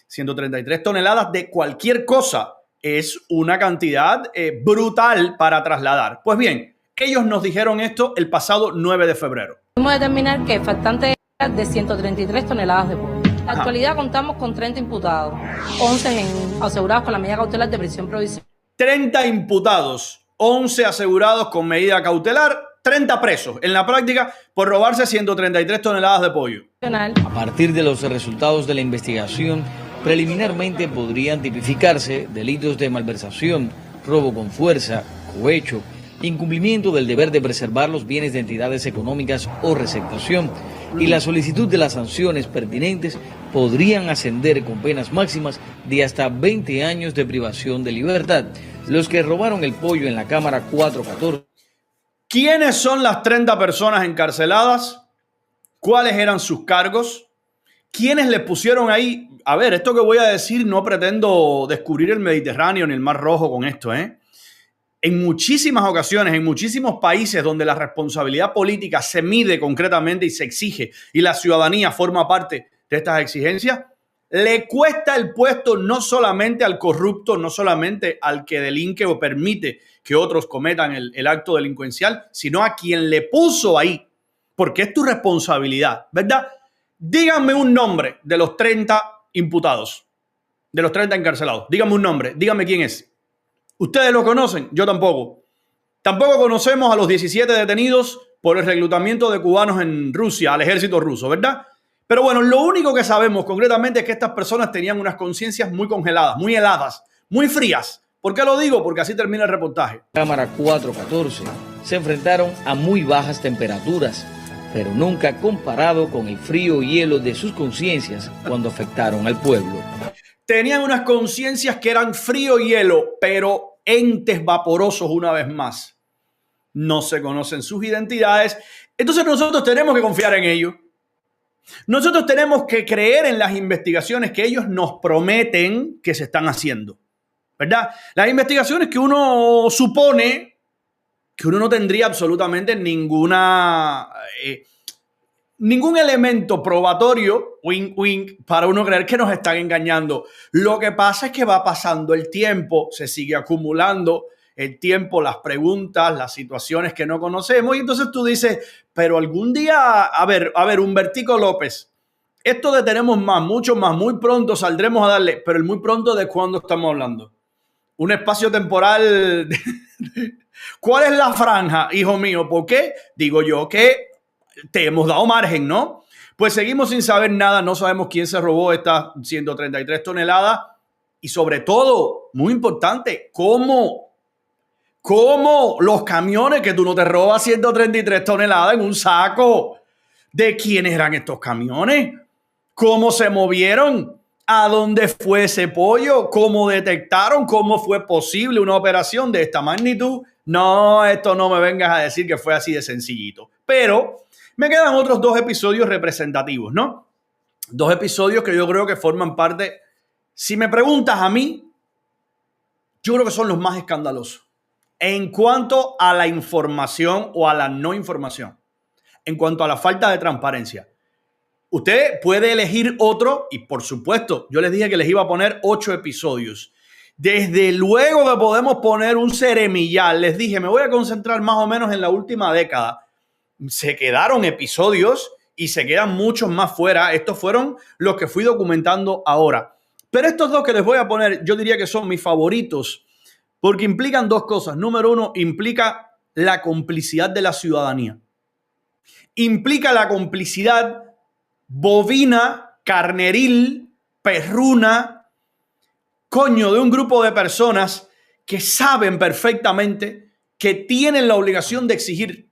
S1: 133 toneladas de cualquier cosa. Es una cantidad brutal para trasladar. Pues bien, ellos nos dijeron esto el pasado 9 de febrero.
S12: Podemos determinar que el faltante era de 133 toneladas de pollo. En la actualidad contamos con 30 imputados, 11 asegurados con la medida cautelar de prisión provisional.
S1: 30 imputados, 11 asegurados con medida cautelar, 30 presos en la práctica por robarse 133 toneladas de pollo.
S13: A partir de los resultados de la investigación, preliminarmente podrían tipificarse delitos de malversación, robo con fuerza, cohecho, incumplimiento del deber de preservar los bienes de entidades económicas o receptación, y la solicitud de las sanciones pertinentes podrían ascender con penas máximas de hasta 20 años de privación de libertad. Los que robaron el pollo en la Cámara 414.
S1: ¿Quiénes son las 30 personas encarceladas? ¿Cuáles eran sus cargos? ¿Quiénes le pusieron ahí? A ver, esto que voy a decir, no pretendo descubrir el Mediterráneo ni el Mar Rojo con esto, ¿eh? En muchísimas ocasiones, en muchísimos países donde la responsabilidad política se mide concretamente y se exige y la ciudadanía forma parte de estas exigencias, le cuesta el puesto no solamente al corrupto, no solamente al que delinque o permite que otros cometan el acto delincuencial, sino a quien le puso ahí, porque es tu responsabilidad, ¿verdad? Díganme un nombre de los 30 imputados, de los 30 encarcelados. Díganme un nombre, díganme quién es. ¿Ustedes lo conocen? Yo tampoco. Tampoco conocemos a los 17 detenidos por el reclutamiento de cubanos en Rusia, al ejército ruso, ¿verdad? Pero bueno, lo único que sabemos concretamente es que estas personas tenían unas conciencias muy congeladas, muy heladas, muy frías. ¿Por qué lo digo? Porque así termina el reportaje.
S13: Cámara 414 se enfrentaron a muy bajas temperaturas, pero nunca comparado con el frío y hielo de sus conciencias cuando afectaron al pueblo.
S1: Tenían unas conciencias que eran frío y hielo, pero entes vaporosos una vez más. No se conocen sus identidades. Entonces nosotros tenemos que confiar en ellos. Nosotros tenemos que creer en las investigaciones que ellos nos prometen que se están haciendo, ¿verdad? Las investigaciones que uno supone que uno no tendría absolutamente ningún elemento probatorio, wink, wink, para uno creer que nos están engañando. Lo que pasa es que va pasando el tiempo, se sigue acumulando el tiempo, las preguntas, las situaciones que no conocemos. Y entonces tú dices, pero algún día, a ver, Humbertico López, esto de tenemos más, mucho más, muy pronto saldremos a darle, pero el muy pronto, ¿de cuándo estamos hablando? Un espacio temporal. ¿Cuál es la franja, hijo mío? ¿Por qué? Digo yo que te hemos dado margen, ¿no? Pues seguimos sin saber nada, no sabemos quién se robó estas 133 toneladas y sobre todo, muy importante, ¿cómo los camiones que tú no te robas 133 toneladas en un saco? ¿De quiénes eran estos camiones? ¿Cómo se movieron? ¿A dónde fue ese pollo? ¿Cómo detectaron? ¿Cómo fue posible una operación de esta magnitud? No, esto no me vengas a decir que fue así de sencillito. Pero me quedan otros 2 episodios representativos, ¿no? 2 episodios que yo creo que forman parte, si me preguntas a mí, yo creo que son los más escandalosos en cuanto a la información o a la no información, en cuanto a la falta de transparencia. Usted puede elegir otro y, por supuesto, yo les dije que les iba a poner 8 episodios. Desde luego que podemos poner un ceremillal. Les dije, me voy a concentrar más o menos en la última década. Se quedaron episodios y se quedan muchos más fuera. Estos fueron los que fui documentando ahora. Pero estos 2 que les voy a poner, yo diría que son mis favoritos porque implican 2 cosas. Número 1, implica la complicidad de la ciudadanía. Implica la complicidad bovina, carneril, perruna, coño, de un grupo de personas que saben perfectamente que tienen la obligación de exigir,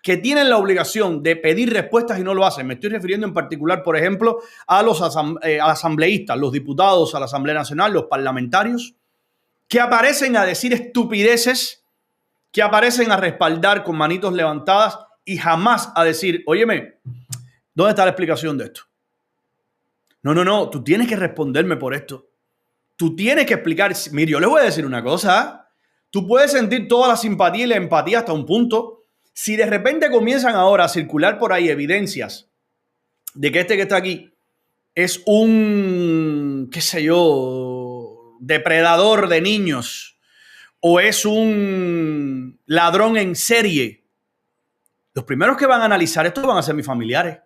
S1: que tienen la obligación de pedir respuestas y no lo hacen. Me estoy refiriendo en particular, por ejemplo, a los asambleístas, los diputados a la Asamblea Nacional, los parlamentarios, que aparecen a decir estupideces, que aparecen a respaldar con manitos levantadas y jamás a decir, óyeme, ¿dónde está la explicación de esto? No, tú tienes que responderme por esto. Tú tienes que explicar. Mire, yo le voy a decir una cosa. Tú puedes sentir toda la simpatía y la empatía hasta un punto. Si de repente comienzan ahora a circular por ahí evidencias de que este que está aquí es un, qué sé yo, depredador de niños o es un ladrón en serie, los primeros que van a analizar esto van a ser mis familiares.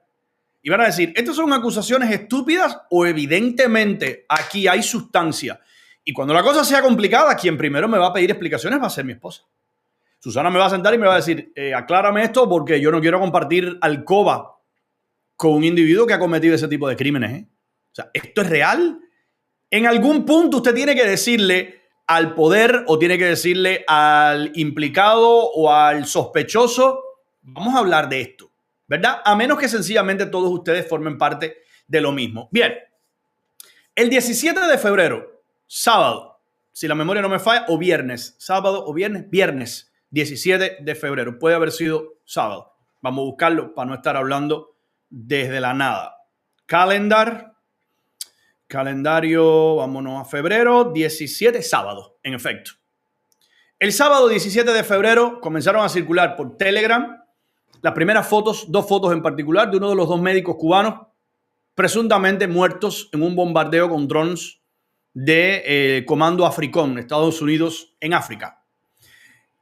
S1: Y van a decir, ¿estas son acusaciones estúpidas o evidentemente aquí hay sustancia? Y cuando la cosa sea complicada, quien primero me va a pedir explicaciones va a ser mi esposa. Susana me va a sentar y me va a decir, aclárame esto porque yo no quiero compartir alcoba con un individuo que ha cometido ese tipo de crímenes. O sea, ¿esto es real? En algún punto usted tiene que decirle al poder o tiene que decirle al implicado o al sospechoso, vamos a hablar de esto, ¿verdad? A menos que sencillamente todos ustedes formen parte de lo mismo. Bien, el 17 de febrero, sábado, si la memoria no me falla, o viernes, sábado o viernes 17 de febrero, puede haber sido sábado. Vamos a buscarlo para no estar hablando desde la nada. Calendario, vámonos a febrero, 17, sábado, en efecto. El sábado 17 de febrero comenzaron a circular por Telegram las primeras fotos, 2 fotos en particular, de uno de los 2 médicos cubanos presuntamente muertos en un bombardeo con drones de Comando Africón, Estados Unidos, en África.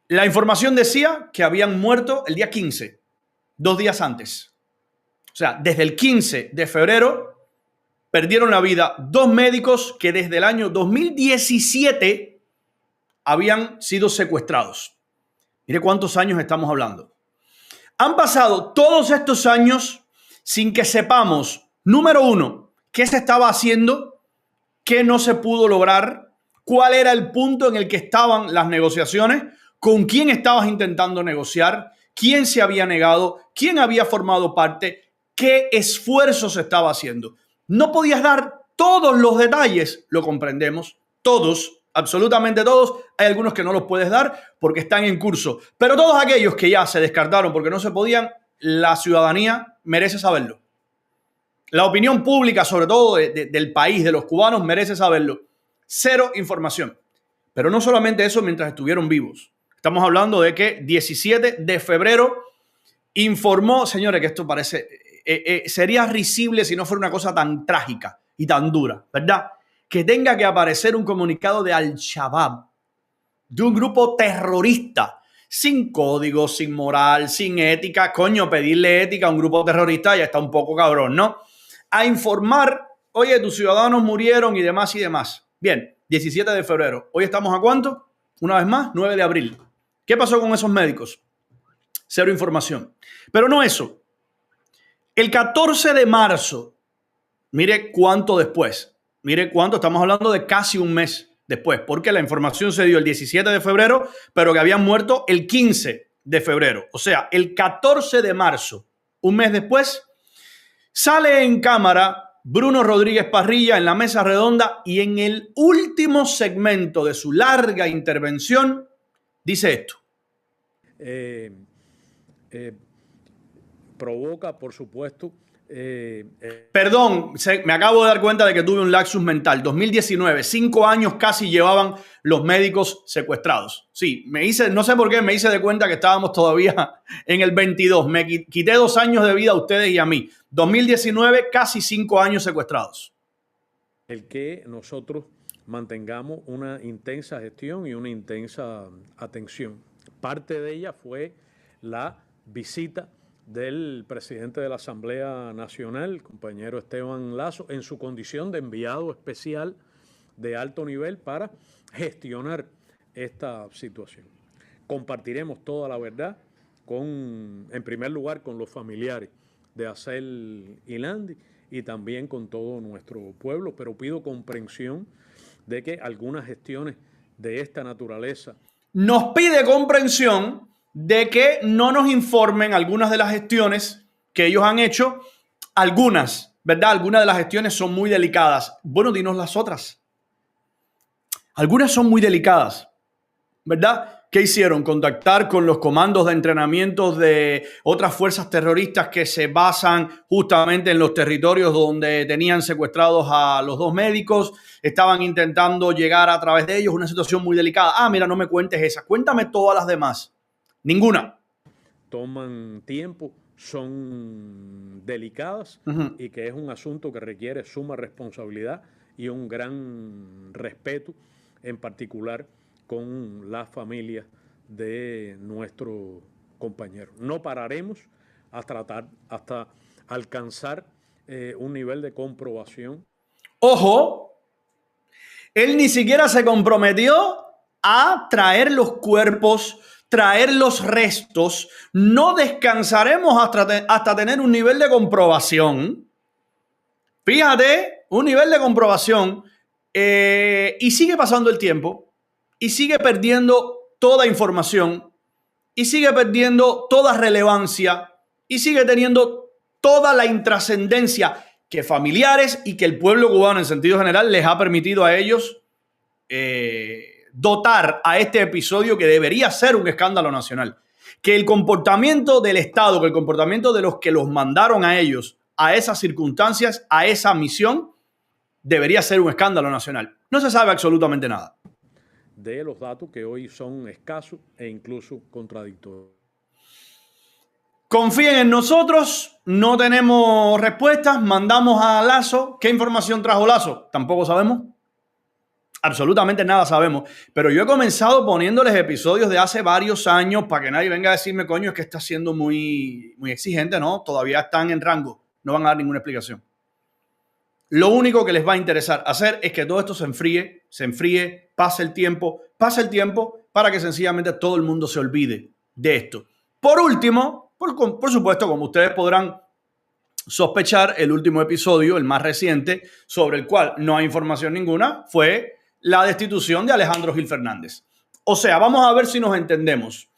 S1: La información decía que habían muerto el día 15, 2 días antes. O sea, desde el 15 de febrero perdieron la vida 2 médicos que desde el año 2017 habían sido secuestrados. Mire cuántos años estamos hablando. Han pasado todos estos años sin que sepamos, número 1, qué se estaba haciendo, qué no se pudo lograr, cuál era el punto en el que estaban las negociaciones, con quién estabas intentando negociar, quién se había negado, quién había formado parte, qué esfuerzo se estaba haciendo. No podías dar todos los detalles, lo comprendemos, todos, absolutamente todos. Hay algunos que no los puedes dar porque están en curso, pero todos aquellos que ya se descartaron porque no se podían, la ciudadanía merece saberlo. La opinión pública, sobre todo del país, de los cubanos, merece saberlo. Cero información. Pero no solamente eso mientras estuvieron vivos. Estamos hablando de que 17 de febrero informó, señores, que esto parece... sería risible si no fuera una cosa tan trágica y tan dura, ¿verdad? Que tenga que aparecer un comunicado de Al-Shabaab, de un grupo terrorista, sin código, sin moral, sin ética. Coño, pedirle ética a un grupo terrorista ya está un poco cabrón, ¿no? A informar, oye, tus ciudadanos murieron y demás y demás. Bien, 17 de febrero. ¿Hoy estamos a cuánto? Una vez más, 9 de abril. ¿Qué pasó con esos médicos? Cero información. Pero no eso. El 14 de marzo, mire cuánto después, mire cuánto, estamos hablando de casi un mes después, porque la información se dio el 17 de febrero, pero que habían muerto el 15 de febrero. O sea, el 14 de marzo, un mes después, sale en cámara Bruno Rodríguez Parrilla en la mesa redonda y en el último segmento de su larga intervención dice esto.
S14: Provoca, por supuesto...
S1: Perdón, me acabo de dar cuenta de que tuve un lapsus mental. 2019, 5 años casi llevaban los médicos secuestrados. Sí, no sé por qué, me hice de cuenta que estábamos todavía en el 22. Me quité 2 años de vida a ustedes y a mí. 2019, casi 5 años secuestrados.
S14: El que nosotros mantengamos una intensa gestión y una intensa atención. Parte de ella fue la visita del presidente de la Asamblea Nacional, compañero Esteban Lazo, en su condición de enviado especial de alto nivel para gestionar esta situación. Compartiremos toda la verdad en primer lugar, con los familiares de Acel Ilandi y también con todo nuestro pueblo, pero pido comprensión de que algunas gestiones de esta naturaleza...
S1: Nos pide comprensión de que no nos informen algunas de las gestiones que ellos han hecho. Algunas, ¿verdad? Algunas de las gestiones son muy delicadas. Bueno, dinos las otras. Algunas son muy delicadas, ¿verdad? ¿Qué hicieron? Contactar con los comandos de entrenamiento de otras fuerzas terroristas que se basan justamente en los territorios donde tenían secuestrados a los 2 médicos. Estaban intentando llegar a través de ellos. Una situación muy delicada. Ah, mira, no me cuentes esa. Cuéntame todas las demás. Ninguna.
S14: Toman tiempo, son delicadas y que es un asunto que requiere suma responsabilidad y un gran respeto, en particular con las familias de nuestro compañero. No pararemos hasta alcanzar un nivel de comprobación.
S1: ¡Ojo! Él ni siquiera se comprometió a traer los cuerpos, traer los restos. No descansaremos hasta tener un nivel de comprobación. Fíjate, un nivel de comprobación. Y sigue pasando el tiempo y sigue perdiendo toda información y sigue perdiendo toda relevancia y sigue teniendo toda la intrascendencia que familiares y que el pueblo cubano en sentido general les ha permitido a ellos dotar a este episodio que debería ser un escándalo nacional. Que el comportamiento del Estado, que el comportamiento de los que los mandaron a ellos a esas circunstancias, a esa misión, debería ser un escándalo nacional. No se sabe absolutamente nada.
S14: De los datos que hoy son escasos e incluso contradictorios.
S1: Confíen en nosotros, no tenemos respuestas, mandamos a Lazo. ¿Qué información trajo Lazo? Tampoco sabemos. Absolutamente nada sabemos. Pero yo he comenzado poniéndoles episodios de hace varios años para que nadie venga a decirme, coño, es que está siendo muy exigente, ¿no? Todavía están en rango, no van a dar ninguna explicación. Lo único que les va a interesar hacer es que todo esto se enfríe, pase el tiempo para que sencillamente todo el mundo se olvide de esto. Por último, por supuesto, como ustedes podrán sospechar, el último episodio, el más reciente, sobre el cual no hay información ninguna, fue la destitución de Alejandro Gil Fernández. O sea, vamos a ver si nos entendemos.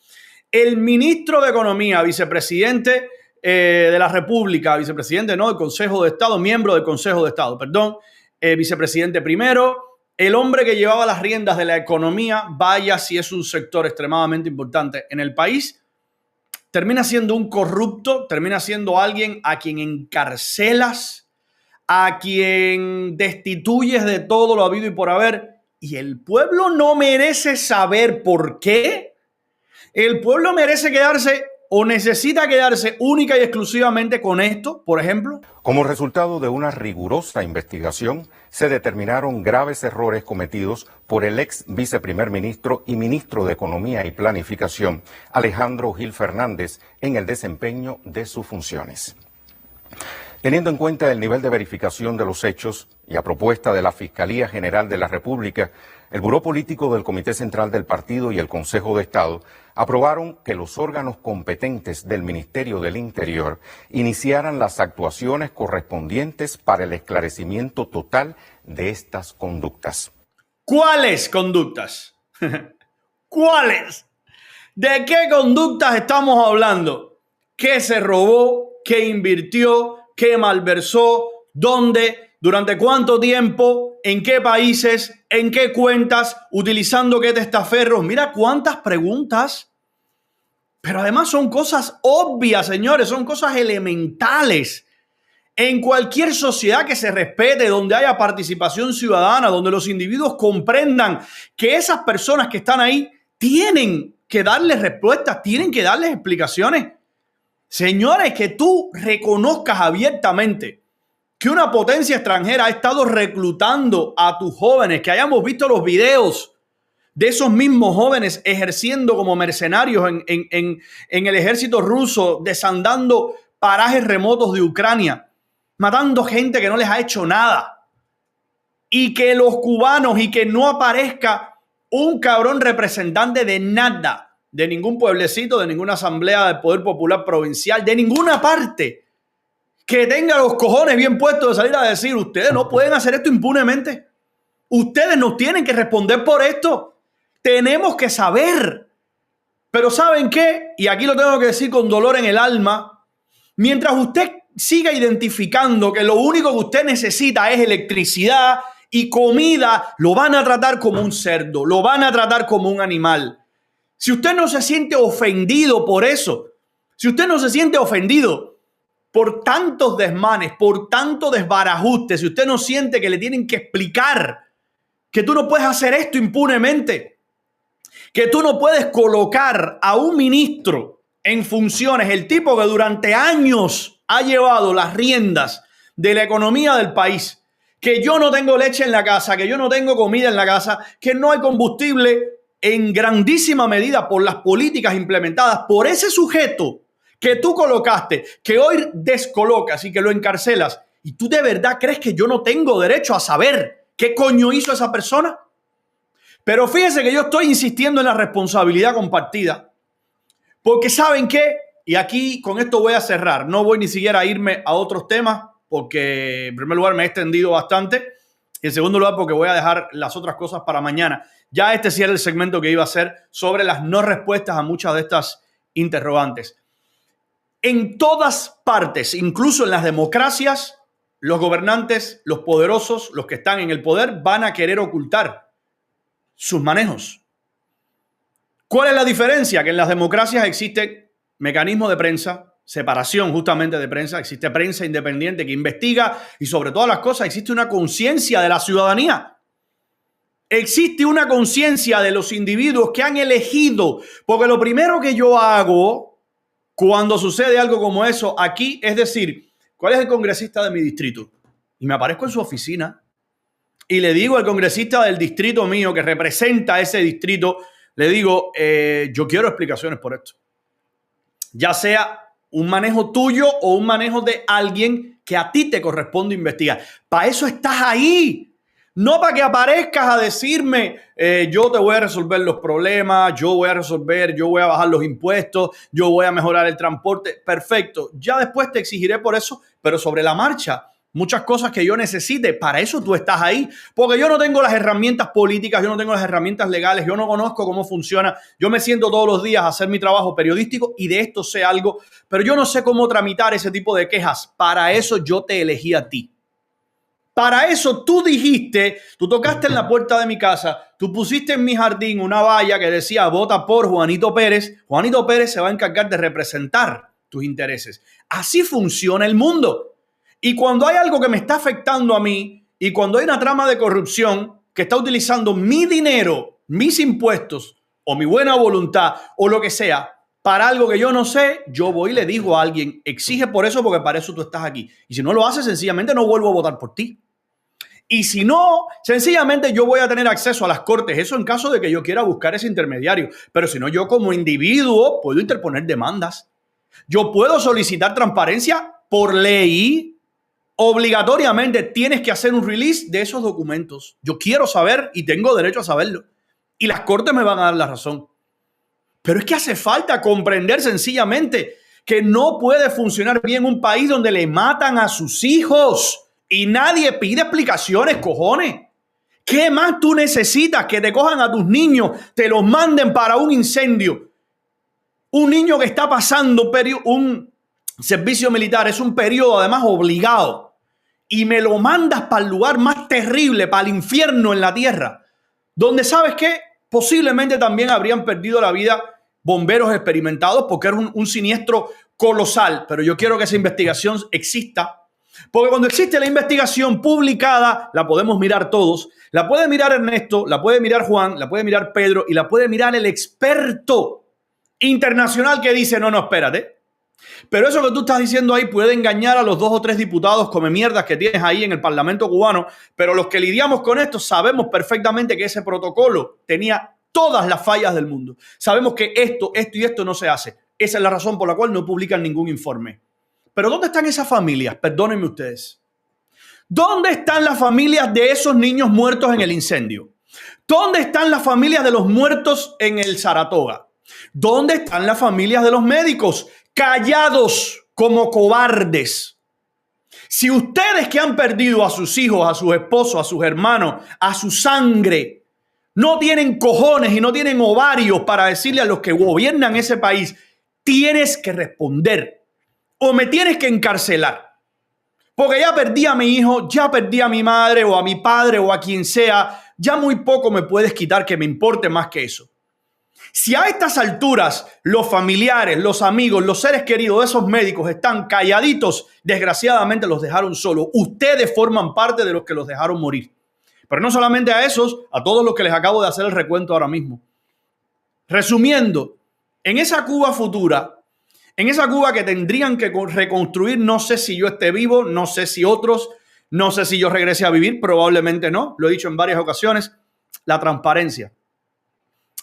S1: El ministro de Economía, vicepresidente de la República, vicepresidente, ¿no?, del Consejo de Estado, miembro del Consejo de Estado, perdón, vicepresidente primero, el hombre que llevaba las riendas de la economía, vaya si es un sector extremadamente importante en el país, termina siendo un corrupto, termina siendo alguien a quien encarcelas, a quien destituyes de todo lo habido y por haber, y el pueblo no merece saber por qué. El pueblo merece quedarse o necesita quedarse única y exclusivamente con esto, por ejemplo.
S15: Como resultado de una rigurosa investigación, se determinaron graves errores cometidos por el ex viceprimer ministro y ministro de Economía y Planificación, Alejandro Gil Fernández, en el desempeño de sus funciones. Teniendo en cuenta el nivel de verificación de los hechos y a propuesta de la Fiscalía General de la República, el Buró Político del Comité Central del Partido y el Consejo de Estado aprobaron que los órganos competentes del Ministerio del Interior iniciaran las actuaciones correspondientes para el esclarecimiento total de estas conductas.
S1: ¿Cuáles conductas? ¿Cuáles? ¿De qué conductas estamos hablando? ¿Qué se robó? ¿Qué invirtió? ¿Qué malversó? ¿Dónde? ¿Durante cuánto tiempo? ¿En qué países? ¿En qué cuentas? ¿Utilizando qué testaferros? Mira cuántas preguntas. Pero además son cosas obvias, señores. Son cosas elementales. En cualquier sociedad que se respete, donde haya participación ciudadana, donde los individuos comprendan que esas personas que están ahí tienen que darles respuestas, tienen que darles explicaciones. Señores, que tú reconozcas abiertamente que una potencia extranjera ha estado reclutando a tus jóvenes, que hayamos visto los videos de esos mismos jóvenes ejerciendo como mercenarios en el ejército ruso, desandando parajes remotos de Ucrania, matando gente que no les ha hecho nada, y que los cubanos, y que no aparezca un cabrón representante de nada, de ningún pueblecito, de ninguna asamblea del Poder Popular Provincial, de ninguna parte, que tenga los cojones bien puestos de salir a decir, ustedes no pueden hacer esto impunemente. Ustedes nos tienen que responder por esto. Tenemos que saber. Pero ¿saben qué? Y aquí lo tengo que decir con dolor en el alma. Mientras usted siga identificando que lo único que usted necesita es electricidad y comida, lo van a tratar como un cerdo, lo van a tratar como un animal. Si usted no se siente ofendido por eso, si usted no se siente ofendido por tantos desmanes, por tanto desbarajuste, si usted no siente que le tienen que explicar que tú no puedes hacer esto impunemente, que tú no puedes colocar a un ministro en funciones, el tipo que durante años ha llevado las riendas de la economía del país, que yo no tengo leche en la casa, que yo no tengo comida en la casa, que no hay combustible, en grandísima medida por las políticas implementadas por ese sujeto que tú colocaste, que hoy descolocas y que lo encarcelas. ¿Y tú de verdad crees que yo no tengo derecho a saber qué coño hizo esa persona? Pero fíjense que yo estoy insistiendo en la responsabilidad compartida. Porque ¿saben qué? Y aquí con esto voy a cerrar. No voy ni siquiera a irme a otros temas porque en primer lugar me he extendido bastante. Y en segundo lugar porque voy a dejar las otras cosas para mañana. Ya este sí era el segmento que iba a hacer sobre las no respuestas a muchas de estas interrogantes. En todas partes, incluso en las democracias, los gobernantes, los poderosos, los que están en el poder, van a querer ocultar sus manejos. ¿Cuál es la diferencia? Que en las democracias existen mecanismos de prensa, separación justamente de prensa, existe prensa independiente que investiga y sobre todas las cosas existe una conciencia de la ciudadanía. Existe una conciencia de los individuos que han elegido, porque lo primero que yo hago cuando sucede algo como eso aquí es decir, ¿cuál es el congresista de mi distrito? Y me aparezco en su oficina y le digo al congresista del distrito mío que representa ese distrito, le digo, yo quiero explicaciones por esto. Ya sea un manejo tuyo o un manejo de alguien que a ti te corresponde investigar. Para eso estás ahí. No para que aparezcas a decirme, yo te voy a resolver los problemas, yo voy a bajar los impuestos, yo voy a mejorar el transporte. Perfecto. Ya después te exigiré por eso, pero sobre la marcha, muchas cosas que yo necesite, para eso tú estás ahí. Porque yo no tengo las herramientas políticas, yo no tengo las herramientas legales, yo no conozco cómo funciona. Yo me siento todos los días a hacer mi trabajo periodístico y de esto sé algo, pero yo no sé cómo tramitar ese tipo de quejas. Para eso yo te elegí a ti. Para eso tú dijiste, tú tocaste en la puerta de mi casa, tú pusiste en mi jardín una valla que decía vota por Juanito Pérez. Juanito Pérez se va a encargar de representar tus intereses. Así funciona el mundo. Y cuando hay algo que me está afectando a mí y cuando hay una trama de corrupción que está utilizando mi dinero, mis impuestos o mi buena voluntad o lo que sea para algo que yo no sé, yo voy y le digo a alguien, exige por eso porque para eso tú estás aquí. Y si no lo haces, sencillamente no vuelvo a votar por ti. Y si no, sencillamente yo voy a tener acceso a las cortes. Eso en caso de que yo quiera buscar ese intermediario. Pero si no, yo como individuo puedo interponer demandas. Yo puedo solicitar transparencia por ley. Obligatoriamente tienes que hacer un release de esos documentos. Yo quiero saber y tengo derecho a saberlo. Y las cortes me van a dar la razón. Pero es que hace falta comprender sencillamente que no puede funcionar bien un país donde le matan a sus hijos. Y nadie pide explicaciones, cojones. ¿Qué más tú necesitas? Que te cojan a tus niños, te los manden para un incendio. Un niño que está pasando un servicio militar, es un periodo además obligado. Y me lo mandas para el lugar más terrible, para el infierno en la tierra. Donde, ¿sabes qué? Posiblemente también habrían perdido la vida bomberos experimentados porque era un siniestro colosal. Pero yo quiero que esa investigación exista. Porque cuando existe la investigación publicada, la podemos mirar todos, la puede mirar Ernesto, la puede mirar Juan, la puede mirar Pedro y la puede mirar el experto internacional que dice, no, espérate. Pero eso que tú estás diciendo ahí puede engañar a los 2 o 3 diputados come mierdas que tienes ahí en el Parlamento cubano, pero los que lidiamos con esto sabemos perfectamente que ese protocolo tenía todas las fallas del mundo. Sabemos que esto y esto no se hace. Esa es la razón por la cual no publican ningún informe. Pero ¿dónde están esas familias? Perdónenme ustedes. ¿Dónde están las familias de esos niños muertos en el incendio? ¿Dónde están las familias de los muertos en el Saratoga? ¿Dónde están las familias de los médicos? Callados como cobardes. Si ustedes que han perdido a sus hijos, a sus esposos, a sus hermanos, a su sangre, no tienen cojones y no tienen ovarios para decirle a los que gobiernan ese país, tienes que responder. O me tienes que encarcelar. Porque ya perdí a mi hijo, ya perdí a mi madre o a mi padre o a quien sea. Ya muy poco me puedes quitar que me importe más que eso. Si a estas alturas los familiares, los amigos, los seres queridos de esos médicos están calladitos, desgraciadamente los dejaron solos. Ustedes forman parte de los que los dejaron morir. Pero no solamente a esos, a todos los que les acabo de hacer el recuento ahora mismo. Resumiendo, en esa Cuba futura, en esa Cuba que tendrían que reconstruir, no sé si yo esté vivo, no sé si otros, no sé si yo regrese a vivir, probablemente no, lo he dicho en varias ocasiones, la transparencia,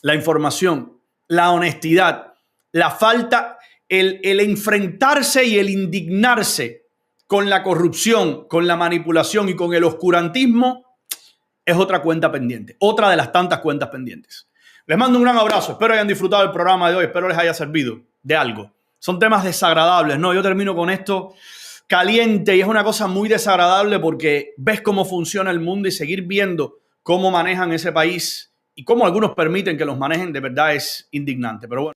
S1: la información, la honestidad, la falta, el enfrentarse y el indignarse con la corrupción, con la manipulación y con el oscurantismo es otra cuenta pendiente, otra de las tantas cuentas pendientes. Les mando un gran abrazo, espero hayan disfrutado el programa de hoy, espero les haya servido de algo. Son temas desagradables, ¿no? Yo termino con esto caliente y es una cosa muy desagradable porque ves cómo funciona el mundo y seguir viendo cómo manejan ese país y cómo algunos permiten que los manejen de verdad es indignante. Pero bueno.